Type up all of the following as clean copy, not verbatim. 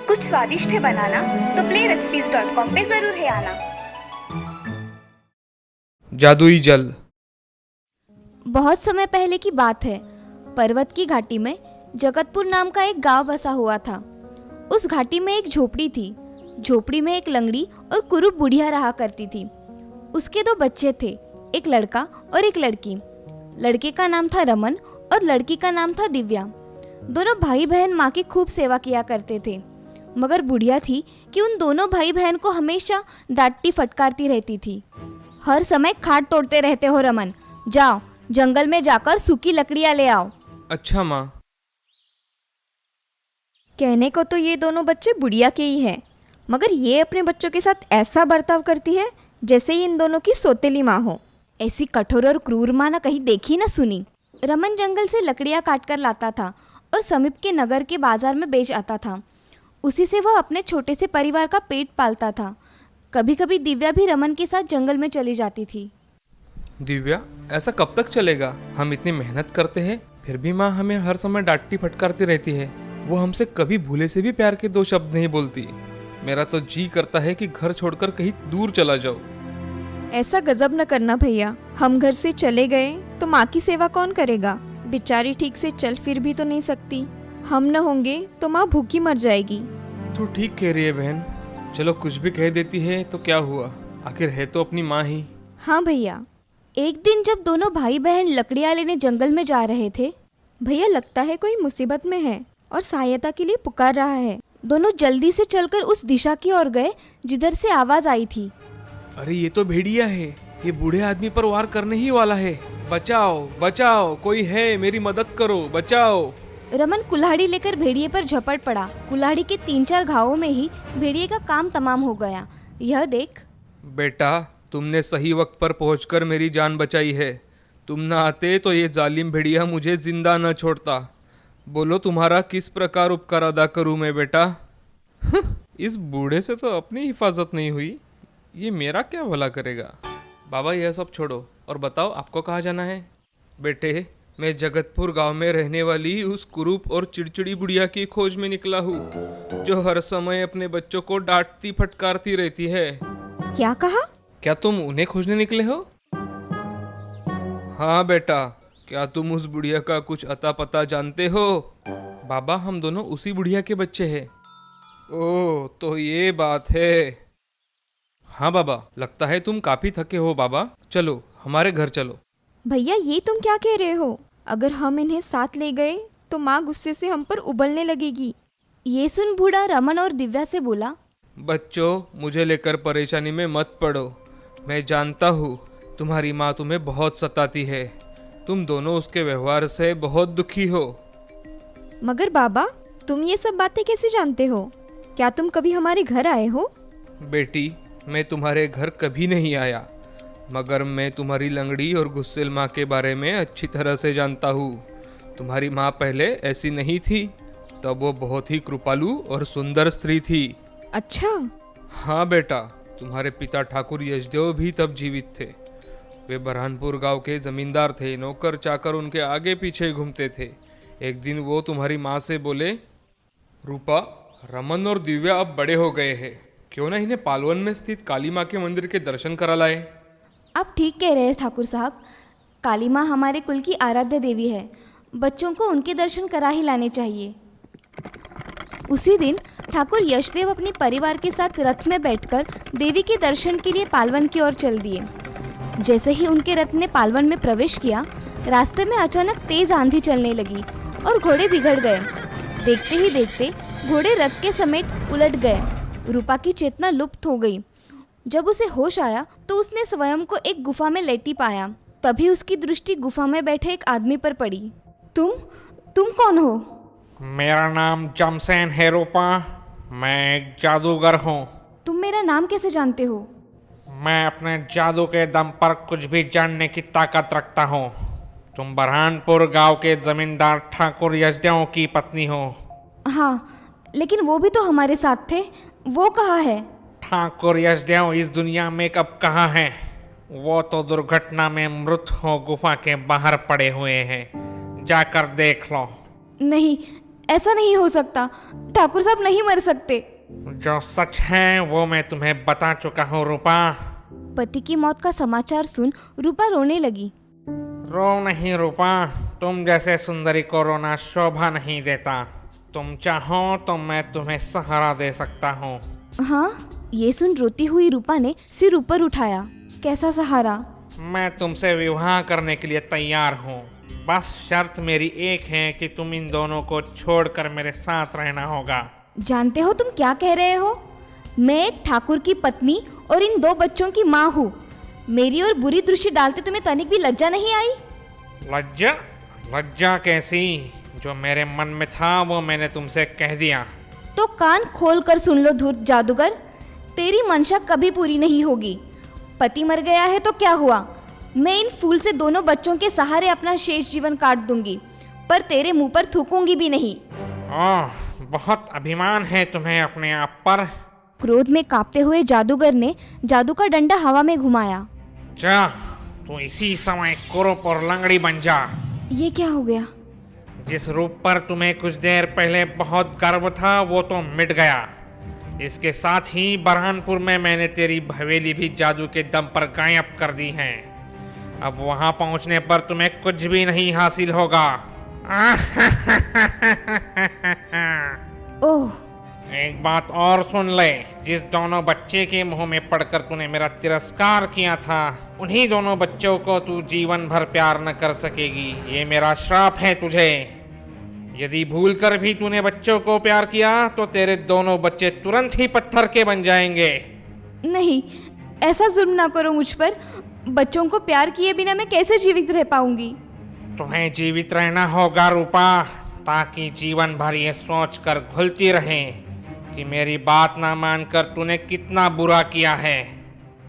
कुछ स्वादिष्ट है बनाना तो playrecipes.com पे जरूर है आना। जादुई जल। बहुत समय पहले की बात है। पर्वत की घाटी में जगतपुर नाम का एक गांव बसा हुआ था। उस घाटी में एक झोपड़ी थी। झोपड़ी में एक लंगड़ी और कुरूप बुढ़िया रहा करती थी। उसके 2 बच्चे थे, एक लड़का और एक लड़की। लड़के का नाम था रमन और लड़की का नाम था दिव्या। दोनों भाई बहन माँ की खूब सेवा किया करते थे, मगर बुढ़िया थी कि उन दोनों भाई बहन को हमेशा डांटती फटकारती रहती थी। हर समय खाट तोड़ते रहते हो रमन, जाओ जंगल में जाकर सूखी लकड़ियाँ ले आओ। अच्छा माँ। कहने को तो ये दोनों बच्चे बुढ़िया के ही हैं, मगर ये अपने बच्चों के साथ ऐसा बर्ताव करती है जैसे ही इन दोनों की सौतेली माँ हो। ऐसी कठोर और क्रूर माँ ना कहीं देखी ना सुनी। रमन जंगल से लकड़ियाँ काट कर लाता था और समीप के नगर के बाजार में बेच आता था। उसी से वह अपने छोटे से परिवार का पेट पालता था। कभी कभी दिव्या भी रमन के साथ जंगल में चली जाती थी। दिव्या, ऐसा कब तक चलेगा? हम इतनी मेहनत करते हैं फिर भी माँ हमें हर समय डांटती फटकारती रहती है। वो हमसे कभी भूले से भी प्यार के 2 शब्द नहीं बोलती। मेरा तो जी करता है कि घर छोड़कर कहीं दूर चला जाओ। ऐसा गजब न करना भैया, हम घर से चले गए तो माँ की सेवा कौन करेगा? बेचारी ठीक से चल फिर भी तो नहीं सकती। हम न होंगे तो माँ भूखी मर जाएगी। तू ठीक कह रही है बहन। चलो कुछ भी कह देती है तो क्या हुआ, आखिर है तो अपनी माँ ही। हाँ भैया। एक दिन जब दोनों भाई बहन लकड़ियाँ लेने जंगल में जा रहे थे, भैया लगता है कोई मुसीबत में है और सहायता के लिए पुकार रहा है। दोनों जल्दी से चलकर उस दिशा की ओर गए जिधर से आवाज आई थी। अरे ये तो भेड़िया है, ये बूढ़े आदमी पर वार करने ही वाला है। बचाओ बचाओ, कोई है, मेरी मदद करो, बचाओ। रमन कुल्हाड़ी लेकर भेड़िए पर झपट पड़ा। कुल्हाड़ी के 3-4 घावों में ही भेड़िए का काम तमाम हो गया। यह देख बेटा, तुमने सही वक्त पर पहुंचकर मेरी जान बचाई है। तुम ना आते तो ये जालिम भेड़िया मुझे जिंदा न छोड़ता। बोलो तुम्हारा किस प्रकार उपकार अदा करूं मैं बेटा? इस बूढ़े से तो अपनी हिफाजत नहीं हुई, ये मेरा क्या भला करेगा। बाबा यह सब छोड़ो और बताओ आपको कहाँ जाना है? बेटे, मैं जगतपुर गांव में रहने वाली उस कुरूप और चिड़चिड़ी बुढ़िया की खोज में निकला हूँ, जो हर समय अपने बच्चों को डांटती फटकारती रहती है। क्या कहा? क्या तुम उन्हें खोजने निकले हो? हाँ बेटा, क्या तुम उस बुढ़िया का कुछ अता पता जानते हो? बाबा, हम दोनों उसी बुढ़िया के बच्चे हैं। ओह, तो ये बात है। हाँ बाबा, लगता है तुम काफी थके हो। बाबा चलो, हमारे घर चलो। भैया ये तुम क्या कह रहे हो? अगर हम इन्हें साथ ले गए तो माँ गुस्से से हम पर उबलने लगेगी। ये सुन बूढ़ा रमन और दिव्या से बोला, बच्चों, मुझे लेकर परेशानी में मत पड़ो। मैं जानता हूँ तुम्हारी माँ तुम्हें बहुत सताती है। तुम दोनों उसके व्यवहार से बहुत दुखी हो। मगर बाबा, तुम ये सब बातें कैसे जानते हो? क्या तुम कभी हमारे घर आए हो? बेटी, मैं तुम्हारे घर कभी नहीं आया, मगर मैं तुम्हारी लंगड़ी और गुस्सेल माँ के बारे में अच्छी तरह से जानता हूँ। तुम्हारी माँ पहले ऐसी नहीं थी, तब वो बहुत ही कृपालु और सुंदर स्त्री थी। अच्छा। हाँ बेटा, तुम्हारे पिता ठाकुर यशदेव भी तब जीवित थे। वे बरहानपुर गांव के जमींदार थे। नौकर चाकर उनके आगे पीछे घूमते थे। एक दिन वो तुम्हारी माँ से बोले, रूपा, रमन और दिव्या अब बड़े हो गए हैं, क्यों ना इन्हें पालवन में स्थित काली माँ के मंदिर के दर्शन करा लाए। आप ठीक कह रहे हैं ठाकुर साहब। काली माँ हमारे कुल की आराध्य देवी है। बच्चों को उनके दर्शन करा ही लाने चाहिए। उसी दिन ठाकुर यशदेव अपने परिवार के साथ रथ में बैठकर देवी के दर्शन के लिए पालवन की ओर चल दिए। जैसे ही उनके रथ ने पालवन में प्रवेश किया, रास्ते में अचानक तेज आंधी चलने लगी और घोड़े बिगड़ गए। देखते ही देखते घोड़े रथ के समेत उलट गए। रूपा की चेतना लुप्त हो गई। जब उसे होश आया तो उसने स्वयं को एक गुफा में लेटी पाया। तभी उसकी दृष्टि गुफा में बैठे एक आदमी पर पड़ी। तुम कौन हो? मेरा नाम जमसेन है रूपा। मैं एक जादूगर हूँ। तुम मेरा नाम कैसे जानते हो? मैं अपने जादू के दम पर कुछ भी जानने की ताकत रखता हूँ। तुम बरहानपुर गांव के जमींदार ठाकुर यशदेव की पत्नी हो। हाँ, लेकिन वो भी तो हमारे साथ थे। वो कहाँ है? ठाकुर यशदेव इस दुनिया में कब कहाँ है? वो तो दुर्घटना में मृत हो गुफा के बाहर पड़े हुए हैं, जाकर देख लो। नहीं, ऐसा नहीं हो सकता। ठाकुर साहब नहीं मर सकते। जो सच है वो मैं तुम्हें बता चुका हूँ रूपा। पति की मौत का समाचार सुन रूपा रोने लगी। रो नहीं रूपा, तुम जैसे सुंदरी को रोना शोभा नहीं देता। तुम चाहो तो मैं तुम्हें सहारा दे सकता हूँ। हाँ, ये सुन रोती हुई रूपा ने सिर ऊपर उठाया। कैसा सहारा? मैं तुमसे विवाह करने के लिए तैयार हूँ। बस शर्त मेरी एक है कि तुम इन दोनों को छोड़कर मेरे साथ रहना होगा। जानते हो तुम क्या कह रहे हो? मैं एक ठाकुर की पत्नी और इन 2 बच्चों की माँ हूँ। मेरी और बुरी दृष्टि डालते तुम्हें तनिक भी लज्जा नहीं आई? लज्जा? लज्जा कैसी? जो मेरे मन में था वो मैंने तुमसे कह दिया। तो कान खोल कर सुन लो धूर्त जादूगर, तेरी मंशा कभी पूरी नहीं होगी। पति मर गया है तो क्या हुआ? मैं इन फूल से दोनों बच्चों के सहारे अपना शेष जीवन काट दूंगी, पर तेरे मुंह पर थूकूंगी भी नहीं। ओह, बहुत अभिमान है तुम्हें अपने आप पर। क्रोध में कांपते हुए जादूगर ने जादू का डंडा हवा में घुमाया। जा, तू इसी समय कुरूप और लंगड़ी बन जा। ये क्या हो गया? जिस रूप पर तुम्हें कुछ देर पहले बहुत गर्व था वो तो मिट गया। इसके साथ ही बरहानपुर में मैंने तेरी हवेली भी जादू के दम पर गायब कर दी है। अब वहां पहुंचने पर तुम्हें कुछ भी नहीं हासिल होगा। ओह, एक बात और सुन ले, जिस दोनों बच्चे के मुंह में पड़कर तूने मेरा तिरस्कार किया था, उन्हीं दोनों बच्चों को तू जीवन भर प्यार न कर सकेगी। ये मेरा श्राप है तुझे। यदि भूल कर भी तूने बच्चों को प्यार किया तो तेरे दोनों बच्चे तुरंत ही पत्थर के बन जाएंगे। नहीं, ऐसा जुल्म ना करो मुझ पर। बच्चों को प्यार किए बिना मैं कैसे जीवित रह पाऊंगी? तुम्हें जीवित रहना होगा रूपा, ताकि जीवन भर ये सोच कर घुलती रहे कि मेरी बात ना मानकर तूने कितना बुरा किया है।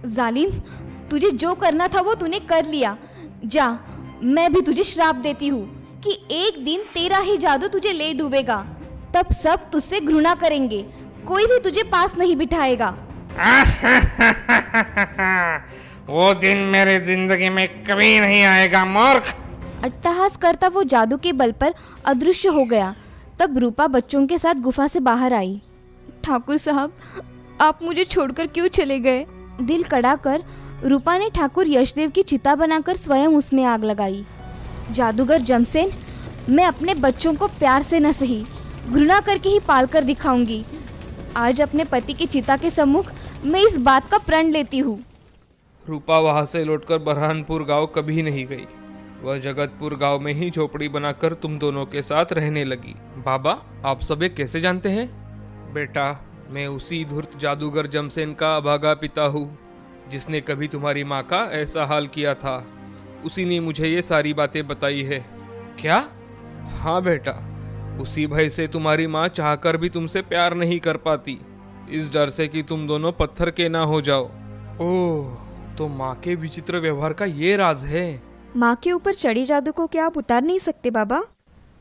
जालिम, तुझे जो करना था वो तूने कर लिया। जा, मैं भी तुझे श्राप देती हूँ कि एक दिन तेरा ही जादू तुझे ले डूबेगा। तब सब तुझसे घृणा करेंगे, कोई भी तुझे पास नहीं बिठाएगा। वो दिन मेरे जिंदगी में कभी नहीं आएगा मूर्ख। अट्टहास करता वो जादू के बल पर अदृश्य हो गया। तब रूपा बच्चों के साथ गुफा से बाहर आई। ठाकुर साहब, आप मुझे छोड़कर क्यों चले गए? दिल कड़ा कर रूपा ने ठाकुर यशदेव की चिता बनाकर स्वयं उसमें आग लगाई। जादूगर जमसेन, मैं अपने बच्चों को प्यार से न सही घृणा करके ही पाल कर दिखाऊंगी। आज अपने पति की चिता के सम्मुख मैं इस बात का प्रण लेती हूँ। रूपा वहाँ से लौटकर बरहानपुर गांव कभी नहीं गई। वह जगतपुर गांव में ही झोपड़ी बनाकर तुम दोनों के साथ रहने लगी। बाबा, आप सब ये कैसे जानते हैं? बेटा, मैं उसी धूर्त जादूगर जमसेन का अभागा पिता हूँ जिसने कभी तुम्हारी माँ का ऐसा हाल किया था। उसी ने मुझे ये सारी बातें बताई है। क्या? हाँ बेटा, उसी भय से तुम्हारी माँ चाहकर भी तुमसे प्यार नहीं कर पाती, इस डर से कि तुम दोनों पत्थर के ना हो जाओ। ओह, तो माँ के विचित्र व्यवहार का ये राज है। माँ के ऊपर चढ़ी जादू को क्या आप उतार नहीं सकते बाबा?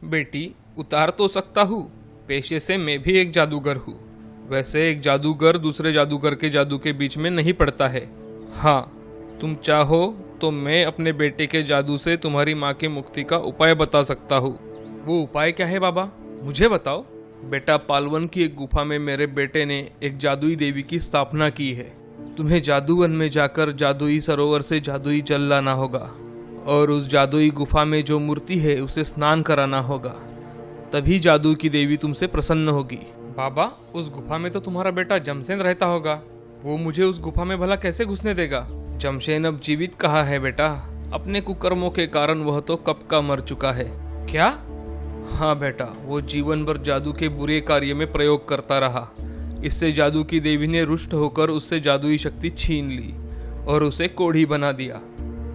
बेटी, उतार तो सकता हूँ। पेशे से मैं भी एक जादूगर हूँ। वैसे एक जादूगर दूसरे जादूगर के जादू के बीच में नहीं पड़ता है। हाँ, तुम चाहो तो मैं अपने बेटे के जादू से तुम्हारी माँ की मुक्ति का उपाय बता सकता हूँ। वो उपाय क्या है बाबा, मुझे बताओ। बेटा, पालवन की एक गुफा में मेरे बेटे ने एक जादुई देवी की स्थापना की है। तुम्हें जादूवन में जाकर जादुई सरोवर से जादुई जल लाना होगा और उस जादुई गुफा में जो मूर्ति है उसे स्नान कराना होगा। तभी जादू की देवी तुमसे प्रसन्न होगी। बाबा, उस गुफा में तो तुम्हारा बेटा जमसेन रहता होगा। वो मुझे उस गुफा में भला कैसे घुसने देगा? जमशेन अब जीवित कहाँ है बेटा? अपने कुकर्मों के कारण वह तो कब का मर चुका है। क्या? हाँ बेटा, वो जीवन भर जादू के बुरे कार्य में प्रयोग करता रहा। इससे जादू की देवी ने रुष्ट होकर उससे जादुई शक्ति छीन ली और उसे कोढ़ी बना दिया।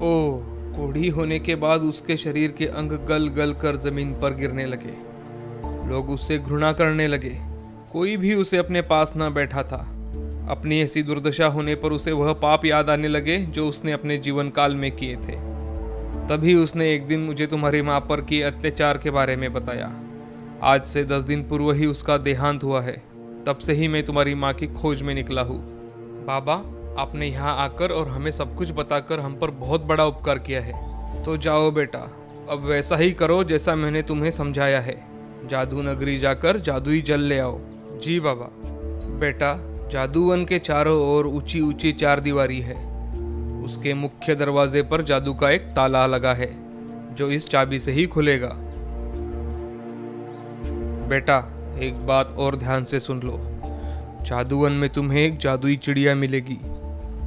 ओह, कोढ़ी होने के बाद उसके शरीर के अंग गल गल कर जमीन पर गिरने लगे। लोग उससे घृणा करने लगे। कोई भी उसे अपने पास न बैठा था। अपनी ऐसी दुर्दशा होने पर उसे वह पाप याद आने लगे जो उसने अपने जीवन काल में किए थे। तभी उसने एक दिन मुझे तुम्हारी माँ पर किए अत्याचार के बारे में बताया। आज से 10 दिन पूर्व ही उसका देहांत हुआ है। तब से ही मैं तुम्हारी माँ की खोज में निकला हूँ। बाबा, आपने यहाँ आकर और हमें सब कुछ बताकर हम पर बहुत बड़ा उपकार किया है। तो जाओ बेटा, अब वैसा ही करो जैसा मैंने तुम्हें समझाया है। जादू नगरी जाकर जादुई जल ले आओ। जी बाबा। बेटा, जादूवन के चारों ओर ऊंची ऊंची चार दीवारी है। उसके मुख्य दरवाजे पर जादू का एक ताला लगा है जो इस चाबी से ही खुलेगा। बेटा, एक बात और ध्यान से सुन लो। जादूवन में तुम्हें एक जादुई चिड़िया मिलेगी।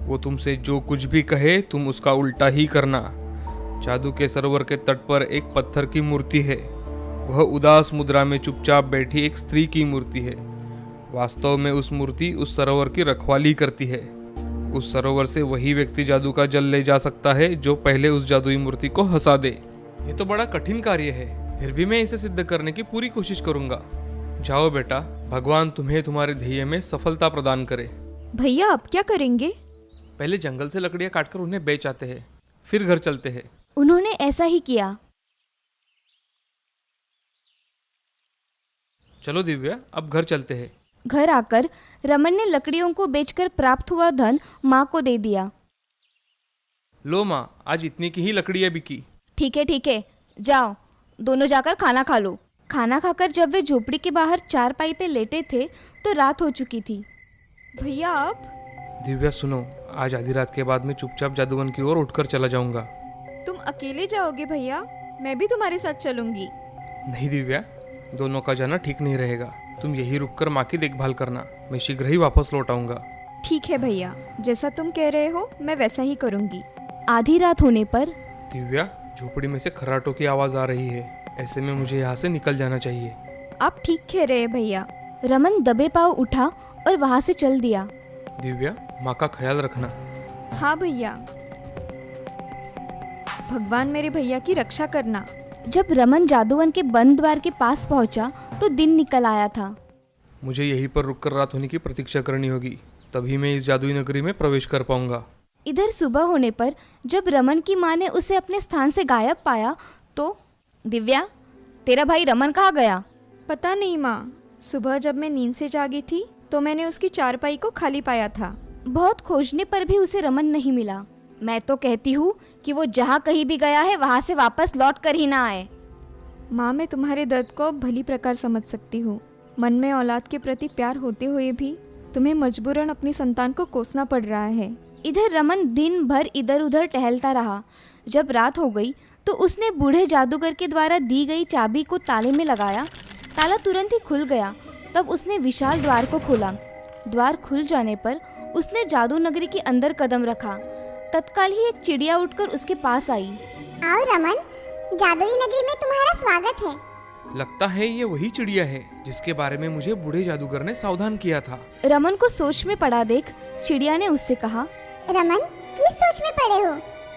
वो तुमसे जो कुछ भी कहे तुम उसका उल्टा ही करना। जादू के सरोवर के तट पर एक पत्थर की मूर्ति है। वह उदास मुद्रा में चुपचाप बैठी एक स्त्री की मूर्ति है। वास्तव में उस मूर्ति उस सरोवर की रखवाली करती है। उस सरोवर से वही व्यक्ति जादू का जल ले जा सकता है जो पहले उस जादुई मूर्ति को हंसा दे। ये तो बड़ा कठिन कार्य है, फिर भी मैं इसे सिद्ध करने की पूरी कोशिश करूंगा। जाओ बेटा, भगवान तुम्हें तुम्हारे ध्येय में सफलता प्रदान करे। भैया अब क्या करेंगे? पहले जंगल से लकड़ियां काटकर उन्हें बेच आते हैं, फिर घर चलते हैं। उन्होंने ऐसा ही किया। चलो दिव्या, अब घर चलते हैं। घर आकर रमन ने लकड़ियों को बेचकर प्राप्त हुआ धन माँ को दे दिया। लो माँ, आज इतनी की ही लकड़ियां बिकी। ठीक है, जाओ दोनों जाकर खाना खा लो। खाना खाकर जब वे झोपड़ी के बाहर चारपाई पे लेटे थे तो रात हो चुकी थी। भैया अब? दिव्या सुनो, आज आधी रात के बाद मैं चुपचाप जादूवन की ओर उठकर चला जाऊंगा। तुम अकेले जाओगे भैया? मैं भी तुम्हारे साथ चलूंगी। नहीं दिव्या, दोनों का जाना ठीक नहीं रहेगा। तुम यही रुककर माँ की देखभाल करना, मैं शीघ्र ही वापस लौट आऊंगा। ठीक है भैया, जैसा तुम कह रहे हो मैं वैसा ही करूंगी। आधी रात होने पर दिव्या, झोपड़ी में से खर्राटों की आवाज आ रही है। ऐसे में मुझे यहाँ से निकल जाना चाहिए। आप ठीक कह रहे हैं भैया। रमन दबे पांव उठा और वहां से चल दिया। दिव्या, माँ का ख्याल रखना। हाँ भैया। भगवान मेरे भैया की रक्षा करना। जब रमन जादूवन के बंद द्वार के पास पहुंचा तो दिन निकल आया था। मुझे यहीं पर रुककर रात होने की प्रतीक्षा करनी होगी, तभी मैं इस जादुई नगरी में प्रवेश कर पाऊंगा। इधर सुबह होने पर जब रमन की माँ ने उसे अपने स्थान से गायब पाया तो दिव्या, तेरा भाई रमन कहाँ गया? पता नहीं माँ, सुबह जब मैं नींद से जागी थी तो मैंने उसकी चारपाई को खाली पाया था। बहुत खोजने पर भी उसे रमन नहीं मिला। मैं तो कहती हूँ कि वो जहाँ कहीं भी गया है वहाँ से वापस लौट कर ही ना आए। माँ, मैं तुम्हारे दर्द को भली प्रकार समझ सकती हूँ। मन में औलाद के प्रति प्यार होते हुए भी तुम्हें मजबूरन अपनी संतान को कोसना पड़ रहा है। इधर रमन दिन भर इधर उधर टहलता रहा। जब रात हो गई तो उसने बूढ़े जादूगर के द्वारा दी गई चाबी को ताले में लगाया। ताला तुरंत ही खुल गया। तब उसने विशाल द्वार को खोला। द्वार खुल जाने पर उसने जादू नगरी के अंदर कदम रखा। तत्काल ही एक चिड़िया उठकर उसके पास आई। आओ रमन, जादुई नगरी में तुम्हारा स्वागत है। लगता है ये वही चिड़िया है जिसके बारे में मुझे बूढ़े जादूगर ने सावधान किया था। रमन को सोच में पड़ा देख चिड़िया ने उससे कहा, रमन, किस सोच में पड़े हो?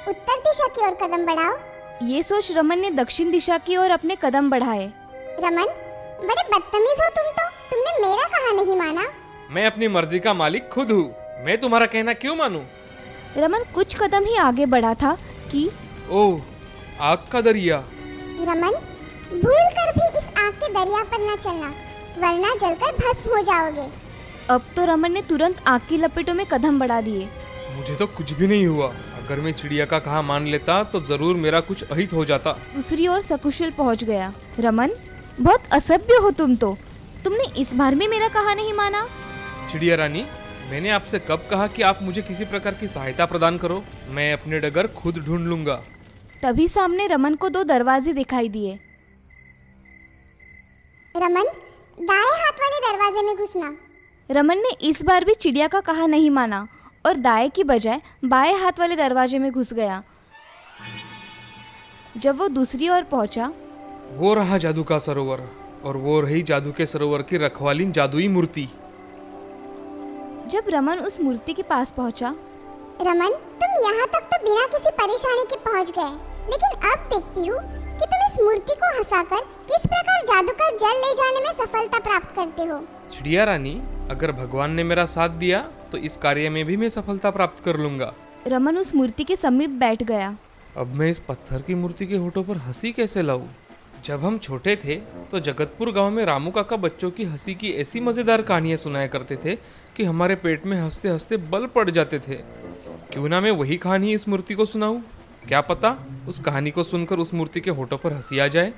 उत्तर दिशा की ओर कदम बढ़ाओ। ये सोच रमन ने दक्षिण दिशा की ओर अपने कदम बढ़ाए। रमन, बड़े बदतमीज हो तुम तो। तुमने मेरा कहा नहीं माना। मैं अपनी मर्जी का मालिक खुद हूँ, मैं तुम्हारा कहना क्यों मानूं? रमन कुछ कदम ही आगे बढ़ा था कि ओह, आग का दरिया। रमन, भूल कर भी इस आग के दरिया पर न चलना, वरना जलकर भस्म हो जाओगे। अब तो रमन ने तुरंत आग की लपेटों में कदम बढ़ा दिए। मुझे तो कुछ भी नहीं हुआ। अगर मैं चिड़िया का कहा मान लेता तो जरूर मेरा कुछ अहित हो जाता। दूसरी ओर सकुशल पहुंच गया। रमन, बहुत असभ्य हो तुम तो। तुमने इस बार भी मेरा कहा नहीं माना। चिड़िया रानी, मैंने आपसे कब कहा कि आप मुझे किसी प्रकार की सहायता प्रदान करो? मैं अपने डगर खुद ढूंढ लूंगा। तभी सामने रमन को दो दरवाजे दिखाई दिए। रमन, दाएं हाथ वाले दरवाजे में घुसना। रमन ने इस बार भी चिड़िया का कहा नहीं माना और दाएं की बजाय बाएं हाथ वाले दरवाजे में घुस गया। जब वो दूसरी ओर पहुंचा, वो रहा जादू का सरोवर और वो रही जादू के सरोवर की रखवालीन जादुई मूर्ति। जब रमन उस मूर्ति के पास पहुंचा, रमन, तुम यहाँ तक तो बिना किसी परेशानी के पहुँच गए, लेकिन अब देखती हूँ कि तुम इस मूर्ति को हंसाकर किस प्रकार जादू का जल ले जाने में सफलता प्राप्त करते हो। चिड़िया रानी, अगर भगवान ने मेरा साथ दिया तो इस कार्य में भी मैं सफलता प्राप्त कर लूंगा। रमन उस मूर्ति के समीप बैठ गया। अब मैं इस पत्थर की मूर्ति के होठों पर हंसी कैसे लाऊं? जब हम छोटे थे तो जगतपुर गांव में रामू काका बच्चों की हंसी की ऐसी मज़ेदार कहानियां सुनाया करते थे कि हमारे पेट में हंसते हंसते बल पड़ जाते थे। क्यों ना मैं वही कहानी इस मूर्ति को सुनाऊं? क्या पता उस कहानी को सुनकर उस मूर्ति के होठों पर हंसी आ जाए।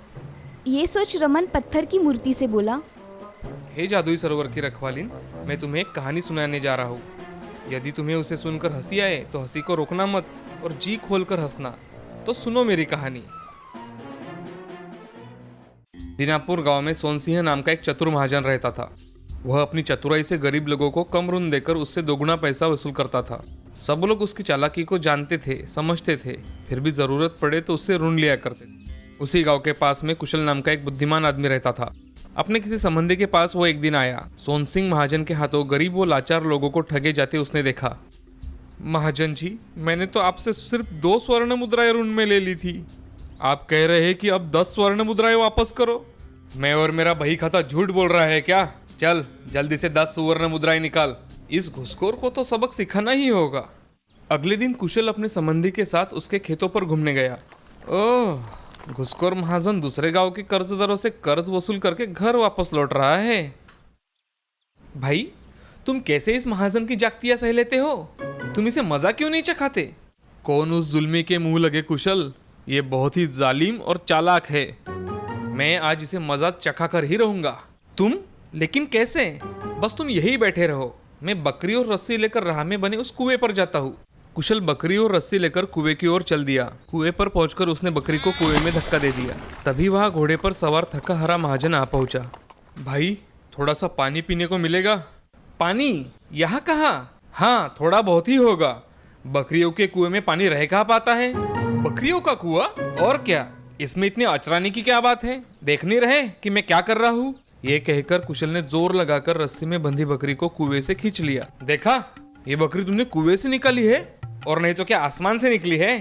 ये सोच रमन पत्थर की मूर्ति से बोला। हे जादुई सरोवर की रखवालिन, मैं तुम्हें एक कहानी सुनाने जा रहा हूँ। यदि तुम्हें उसे सुनकर हंसी आए तो हंसी को रोकना मत और जी खोलकर हंसना। तो सुनो मेरी कहानी। दीनापुर गांव में सोनसिंह नाम का एक चतुर महाजन रहता था। वह अपनी चतुराई से गरीब लोगों को कम ऋण देकर उससे दोगुना पैसा वसूल करता था। सब लोग उसकी चालाकी को जानते थे, समझते थे, फिर भी जरूरत पड़े तो उससे ऋण लिया करते थे। उसी गांव के पास में कुशल नाम का एक बुद्धिमान आदमी रहता था। अपने किसी संबंधी के पास वो एक दिन आया। सोनसिंह महाजन के हाथों गरीब व लाचार लोगों को ठगे जाते उसने देखा। महाजन जी, मैंने तो आपसे सिर्फ 2 स्वर्ण मुद्राएं ऋण में ले ली थी। आप कह रहे हैं कि अब 10 स्वर्ण मुद्राएं वापस करो। मैं और मेरा बही खाता झूठ बोल रहा है क्या? चल जल्दी से 10 स्वर्ण मुद्राएं निकाल। इस घुसखोर को तो सबक सिखाना ही होगा। अगले दिन कुशल अपने संबंधी के साथ उसके खेतों पर घूमने गया। ओह, घुसखोर महाजन दूसरे गांव के कर्जदारों से कर्ज वसूल करके घर वापस लौट रहा है। भाई, तुम कैसे इस महाजन की जागतियां सह लेते हो? तुम इसे मजा क्यों नहीं चखाते? कौन उस जुल्मी के मुंह लगे कुशल? ये बहुत ही जालिम और चालाक है। मैं आज इसे मजा चखा कर ही रहूंगा। तुम? लेकिन कैसे? बस तुम यही बैठे रहो। मैं बकरी और रस्सी लेकर राह में बने उस कुएं पर जाता हूँ। कुशल बकरी और रस्सी लेकर कुएं की ओर चल दिया। कुएं पर पहुंचकर उसने बकरी को कुएं में धक्का दे दिया। तभी वहां घोड़े पर सवार थका हरा महाजन आ पहुंचा। भाई, थोड़ा सा पानी पीने को मिलेगा? पानी? यहाँ कहाँ? हाँ, थोड़ा बहुत ही होगा। बकरियों के कुएं में पानी रह कहाँ पाता है? बकरियों का कुआं? और क्या, इसमें इतने अचराने की क्या बात है? देख नहीं रहे कि मैं क्या कर रहा हूँ? ये कहकर कुशल ने जोर लगाकर रस्सी में बंधी बकरी को कुएं से खींच लिया। देखा, ये बकरी तुमने कुएं से निकाली है, और नहीं तो क्या आसमान से निकली है?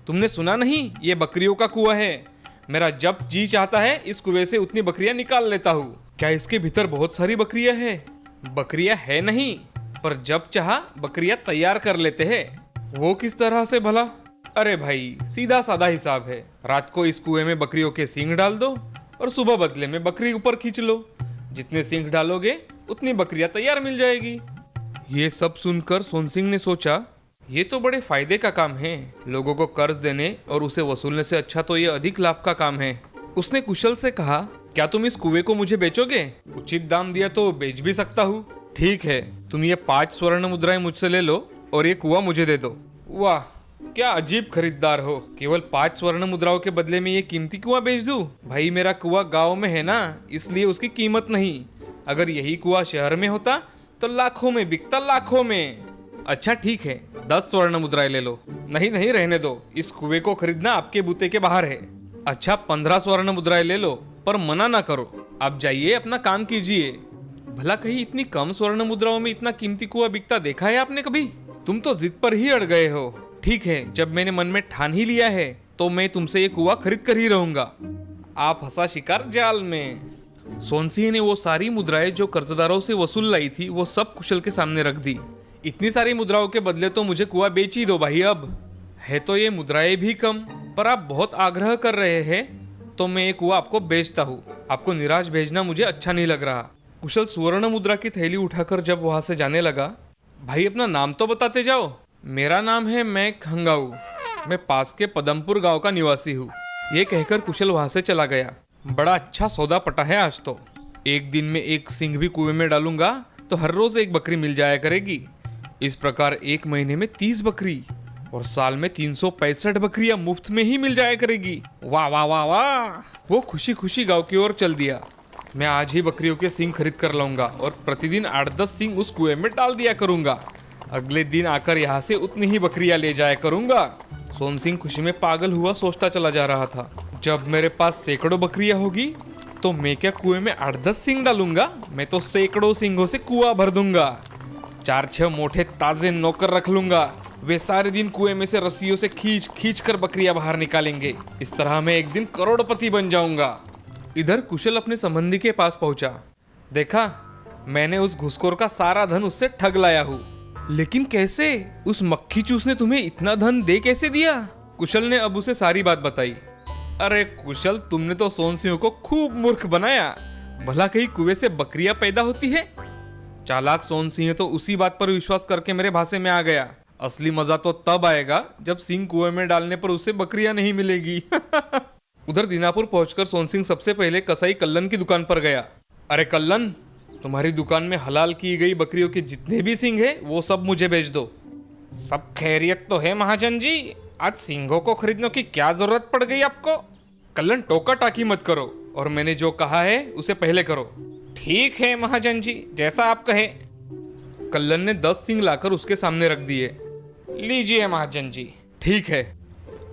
तुमने सुना नहीं, ये बकरियों का कुआं है। मेरा जब जी चाहता है इस कुएं से उतनी बकरियां निकाल लेता हूँ। क्या इसके भीतर बहुत सारी बकरियां हैं? बकरियां है नहीं, पर जब चाहा बकरियां तैयार कर लेते हैं। वो किस तरह से भला? अरे भाई, सीधा साधा हिसाब है। रात को इस कुएं में बकरियों के सींग डाल दो और सुबह बदले में बकरी ऊपर खींच लो। जितने सींग डालोगे उतनी बकरियां तैयार मिल जाएगी। ये सब सुनकर सोनसिंह ने सोचा, ये तो बड़े फायदे का काम है। लोगों को कर्ज देने और उसे वसूलने से अच्छा तो ये अधिक लाभ का काम है। उसने कुशल से कहा, क्या तुम इस कुएं को मुझे बेचोगे? उचित दाम दिया तो बेच भी सकता हूँ। ठीक है, तुम ये 5 स्वर्ण मुद्राएं मुझसे ले लो और ये कुआं मुझे दे दो। वाह, क्या अजीब खरीदार हो। केवल 5 स्वर्ण मुद्राओं के बदले में ये कीमती कुआं बेच दूं? भाई, मेरा कुआं गांव में है ना, इसलिए उसकी कीमत नहीं। अगर यही कुआं शहर में होता तो लाखों में बिकता, लाखों में। अच्छा ठीक है, 10 स्वर्ण मुद्राएं ले लो। नहीं नहीं, रहने दो, इस कुएं को खरीदना आपके बूते के बाहर है। अच्छा 15 स्वर्ण मुद्राएं ले लो, पर मना ना करो। आप जाइए, अपना काम कीजिए। भला कहीं इतनी कम स्वर्ण मुद्राओं में इतना कीमती कुआं बिकता देखा है आपने कभी? तुम तो जिद पर ही अड़ गए हो। ठीक है, जब मैंने मन में ठान ही लिया है तो मैं तुमसे ये कुआं खरीद कर ही रहूंगा। आप फंसा शिकार जाल में। सोनसिंह ने वो सारी मुद्राएं जो कर्जदारों से वसूल लाई थी वो सब कुशल के सामने रख दी। इतनी सारी मुद्राओं के बदले तो मुझे कुआं बेच ही दो भाई। अब है तो ये मुद्राएं भी कम, पर आप बहुत आग्रह कर रहे हैं तो मैं ये कुआं आपको बेचता हूँ। आपको निराश भेजना मुझे अच्छा नहीं लग रहा। कुशल सुवर्ण मुद्रा की थैली उठाकर जब वहां से जाने लगा, भाई अपना नाम तो बताते जाओ। मेरा नाम है मैक हंगाऊ। मैं पास के पदमपुर गांव का निवासी हूँ। ये कहकर कुशल वहां से चला गया। बड़ा अच्छा सौदा पटा है आज तो। एक दिन में एक सिंह भी कुएं में डालूंगा तो हर रोज एक बकरी मिल जाया करेगी। इस प्रकार 1 महीने में 30 बकरी और साल में 365 बकरियां मुफ्त में ही मिल जाया करेगी। वाह वाह वाह वाह। वो खुशी खुशी गांव की ओर चल दिया। मैं आज ही बकरियों के सींग खरीद कर लाऊंगा और प्रतिदिन 8-10 सींग उस कुएं में डाल दिया करूंगा। अगले दिन आकर यहाँ से उतनी ही बकरियां ले जाया करूंगा। सोनसिंह खुशी में पागल हुआ सोचता चला जा रहा था। जब मेरे पास सैकड़ों बकरियां होगी तो मैं क्या कुएं में 8-10 सींग डालूंगा? मैं तो सैकड़ों सींगों से कुआं भर दूंगा। 4-6 मोटे ताजे नौकर रख लूंगा। वे सारे दिन कुएं में से रस्सियों से खींच खींच कर बकरियां बाहर निकालेंगे। इस तरह मैं एक दिन करोड़पति बन जाऊंगा। इधर कुशल अपने संबंधी के पास पहुंचा। देखा, मैंने उस घुसखोर का सारा धन उससे ठग लाया हूँ। लेकिन कैसे? उस मक्खी चूस ने तुम्हें इतना धन दे कैसे दिया? कुशल ने अब उसे सारी बात बताई। अरे कुशल, तुमने तो सोन सिंह को खूब मूर्ख बनाया। भला कहीं कुएं से बकरियां पैदा होती है? चालाक सोन सिंह तो उसी बात पर विश्वास करके मेरे भाषे में आ गया। असली मजा तो तब आएगा जब सिंह कुएं में डालने पर उसे बकरियां नहीं मिलेगी। उधर दीनापुर पहुंचकर सोन सिंह सबसे पहले कसाई कल्लन की दुकान पर गया। अरे कल्लन, तुम्हारी दुकान में हलाल की गई बकरियों के जितने भी सिंग है वो सब मुझे बेच दो। सब खैरियत तो है महाजन जी, आज सिंघों को खरीदने की क्या जरूरत पड़ गई आपको? कल्लन, टोका टाकी मत करो और मैंने जो कहा है उसे पहले करो। ठीक है महाजन जी, जैसा आप कहे। कल्लन ने 10 सिंग लाकर उसके सामने रख दिए। लीजिए महाजन जी। ठीक है।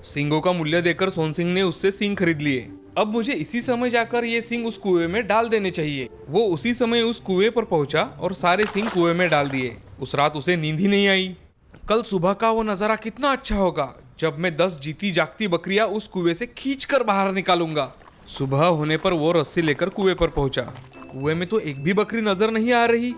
सिंगों का मूल्य देकर सोन सिंह ने उससे सिंग खरीद लिए। अब मुझे इसी समय जाकर ये सिंग उस कुएं में डाल देने चाहिए। वो उसी समय उस कुएं पर पहुंचा और सारे सिंग कुएं में डाल दिए। उस रात उसे नींद ही नहीं आई। कल सुबह का वो नजारा कितना अच्छा होगा जब मैं 10 जीती जागती बकरियां उस कुएं से खींचकर बाहर निकालूंगा। सुबह होने पर वो रस्सी लेकर कुएं पर पहुंचा। कुएं में तो एक भी बकरी नजर नहीं आ रही।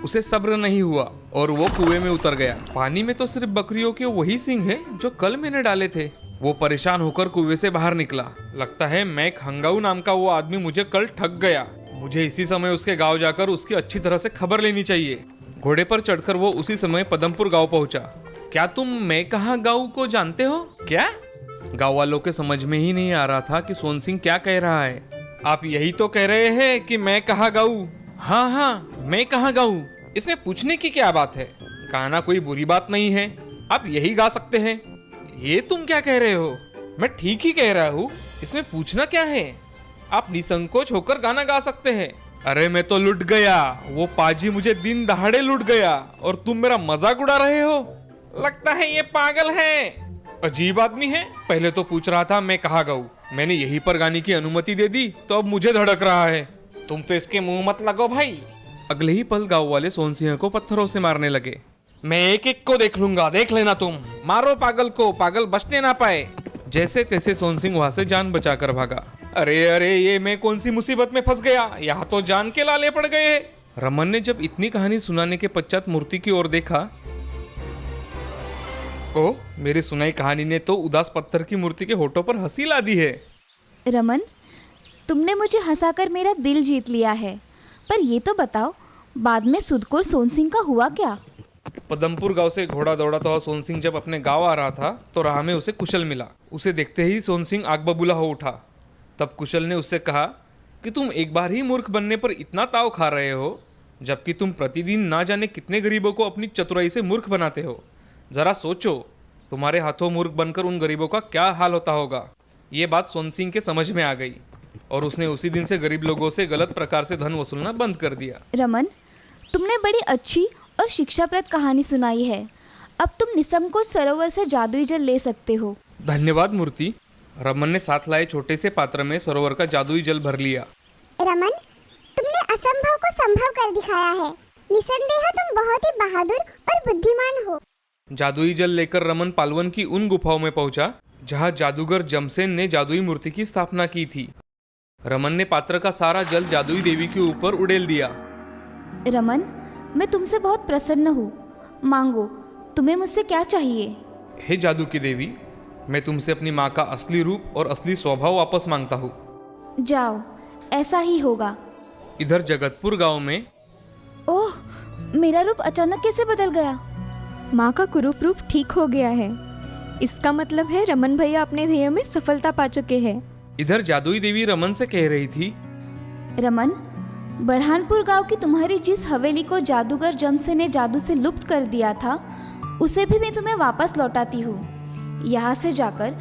उसे सब्र नहीं हुआ और वो कुएं में उतर गया। पानी में तो सिर्फ बकरियों के वही सिंग है जो कल मैंने डाले थे। वो परेशान होकर कुएं से बाहर निकला। लगता है मैक हंगाऊ नाम का वो आदमी मुझे कल ठग गया। मुझे इसी समय उसके गांव जाकर उसकी अच्छी तरह से खबर लेनी चाहिए। घोड़े पर चढ़कर वो उसी समय पदमपुर गांव पहुंचा। क्या तुम मैं कहाँ गांव को जानते हो? क्या? गांव वालों के समझ में ही नहीं आ रहा था कि सोन सिंह क्या कह रहा है। आप यही तो कह रहे हैं कि मैं कहाँ गाऊं? हाँ हाँ, मैं कहाँ गाऊं? इसमें पूछने की क्या बात है? गाना कोई बुरी बात नहीं है, आप यही गा सकते हैं। ये तुम क्या कह रहे हो? मैं ठीक ही कह रहा हूँ, इसमें पूछना क्या है? आप निसंकोच होकर गाना गा सकते हैं। अरे मैं तो लुट गया, वो पाजी मुझे दिन दहाड़े लुट गया और तुम मेरा मजाक उड़ा रहे हो। लगता है ये पागल है। अजीब आदमी है। पहले तो पूछ रहा था मैं कहाँ गाऊं। मैंने यहीं पर गाने की अनुमति दे दी तो अब मुझे धड़क रहा है। तुम तो इसके मुंह मत लगो भाई। अगले ही पल गांव वाले सोन सिंह को पत्थरों से मारने लगे। मैं एक एक को देख लूंगा, देख लेना तुम। मारो पागल को, पागल बचने ना पाए। जैसे तैसे सोन सिंह वहां से जान बचाकर भागा। अरे अरे, ये मैं कौन सी मुसीबत में फंस गया? यहाँ तो जान के लाले पड़ गए। रमन ने जब इतनी कहानी सुनाने के पश्चात मूर्ति की ओर देखा। ओ, मेरी सुनाई कहानी ने तो उदास पत्थर की मूर्ति के होठों पर हंसी ला दी है। रमन, तुमने मुझे हंसाकर मेरा दिल जीत लिया है, पर ये तो बताओ बाद में सुदकोर सोन सिंह का हुआ क्या? पदमपुर गांव से घोड़ा दौड़ाता हुआ सोन सिंह जब अपने गांव आ रहा था तो राह में उसे कुशल मिला। उसे देखते ही सोन सिंह आग बबूला हो उठा। तब कुशल ने उससे कहा कि तुम एक बार ही मूर्ख बनने पर इतना ताव खा रहे हो, जबकि तुम प्रतिदिन ना जाने कितने गरीबों को अपनी चतुराई से मूर्ख बनाते हो। जरा सोचो, तुम्हारे हाथों मूर्ख बनकर उन गरीबों का क्या हाल होता होगा। ये बात सोन सिंह के समझ में आ गई और उसने उसी दिन से गरीब लोगों से गलत प्रकार से धन वसूलना बंद कर दिया। रमन, तुमने बड़ी अच्छी और शिक्षाप्रद कहानी सुनाई है। अब तुम निसंकोच सरोवर से जादुई जल ले सकते हो। धन्यवाद मूर्ति। रमन ने साथ लाए छोटे से पात्र में सरोवर का जादुई जल भर लिया। रमन, तुमने असंभव को संभव कर दिखाया है। निसंदेह तुम बहुत ही बहादुर और बुद्धिमान हो। जादुई जल लेकर रमन पालवन की उन गुफाओं में पहुंचा जहां जादूगर जमसेन ने जादुई मूर्ति की स्थापना की थी। रमन ने पात्र का सारा जल जादुई देवी के ऊपर उड़ेल दिया। रमन, मैं तुमसे बहुत प्रसन्न हूँ। मांगो, तुम्हें मुझसे क्या चाहिए? हे जादू की देवी, मैं तुमसे अपनी माँ का असली रूप और असली स्वभाव वापस मांगता हूँ। जाओ, ऐसा ही होगा। इधर जगतपुर गांव में। ओह, मेरा रूप अचानक कैसे बदल गया? माँ का कुरूप रूप ठीक हो गया है। इसका मतलब है रमन भैया अपने ध्येय में सफलता पा चुके हैं। इधर जादुई देवी रमन से कह रही थी, रमन, बरहानपुर गांव की तुम्हारी जिस हवेली को जादूगर जमसे ने जादू से लुप्त कर दिया था, उसे भी मैं तुम्हें वापस लौटाती हूँ। यहाँ से जाकर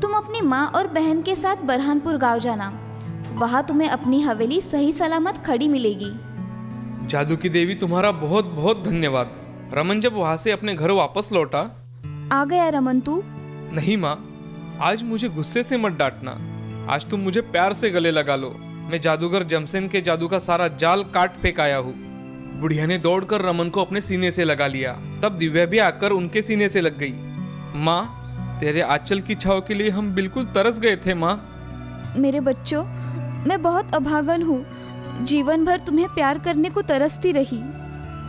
तुम अपनी माँ और बहन के साथ बरहानपुर गांव जाना। वहाँ तुम्हें अपनी हवेली सही सलामत खड़ी मिलेगी। जादू की देवी तुम्हारा बहुत बहुत धन्यवाद। रमन जब वहां से अपने घर वापस लौटा। आ गया रमन तू? नहीं माँ, आज मुझे गुस्से से मत डांटना। आज तुम मुझे प्यार से गले लगा लो। मैं जादूगर जमसेन के जादू का सारा जाल काट फेंक आया हूँ। बुढ़िया ने दौड़कर रमन को अपने सीने से लगा लिया। तब दिव्या भी आकर उनके सीने से लग गई। माँ, तेरे आंचल की छाव के लिए हम बिल्कुल तरस गए थे माँ। मेरे बच्चों, मैं बहुत अभागन हूँ। जीवन भर तुम्हें प्यार करने को तरसती रही।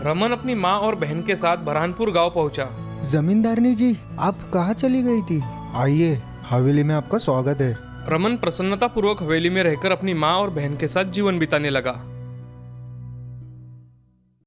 रमन अपनी माँ और बहन के साथ बरहानपुर गांव पहुंचा। जमींदारनी जी, आप कहाँ चली गई थी? आइए, हवेली में आपका स्वागत है। रमन प्रसन्नतापूर्वक हवेली में रहकर अपनी माँ और बहन के साथ जीवन बिताने लगा।